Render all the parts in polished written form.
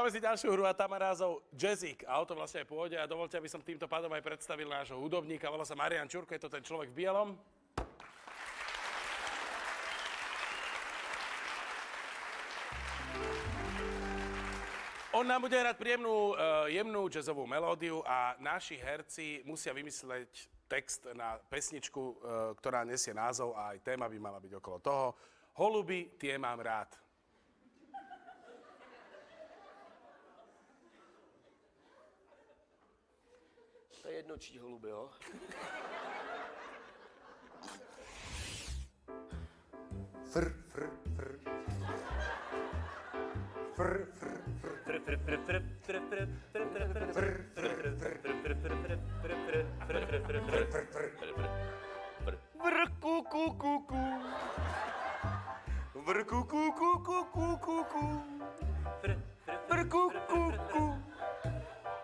Máme si ďalšiu hru a tá má názov Jazzik. A o to vlastne aj pôjde. A dovolte, aby som týmto pádom aj predstavil nášho hudobníka. Volá sa Marián Čurko, je to ten človek v bielom. On nám bude hrať príjemnú, jemnú jazzovú melódiu a naši herci musia vymysleť text na pesničku, ktorá nesie názov a aj téma by mala byť okolo toho. Holuby, tie mám rád. To je jedno, čí holuby, jo? Fr, fr, fr. Fr, fr, fr.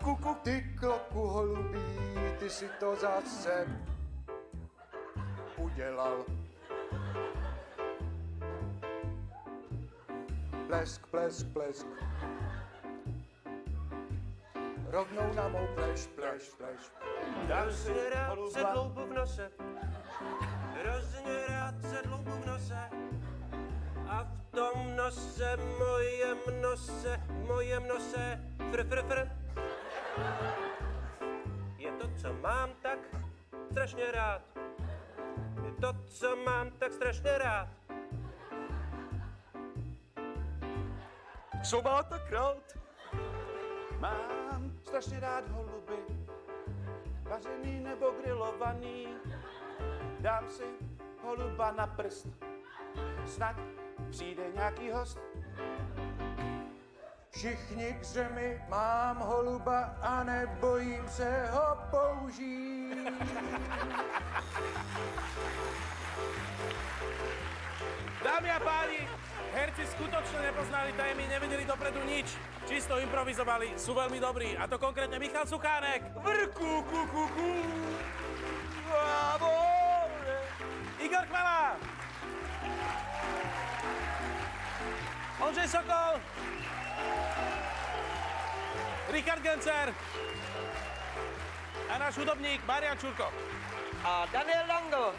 Kuku, ty kloku holubí, ty si to zase udělal. Plesk, plesk, plesk. Rovnou na mou pleš, pleš, pleš. Dám si rád sedloubu v nose, hrozně rád sedloubu v nose. A v tom nose, mojem nose, fr, fr, fr. Je to, co mám tak strašně rád. Je to, co mám tak strašně rád. Co má tak rád? Mám strašně rád holuby, vařený nebo grilovaný. Dám si holuba na prst, snad přijde nějaký host. Všichni k zemi, mám holuba a nebojím se ho použít. Dámy a páni, herci skutočne nepoznali témy, nevedeli dopredu nič. Čisto improvizovali, sú veľmi dobrí. A to konkrétne Michal Suchánek. Vrku, ku, ku, ku. Igor Chvala. Ondřej Sokol. Richard Gencer. A náš hudobník Marián Čurko. A Daniel Lango.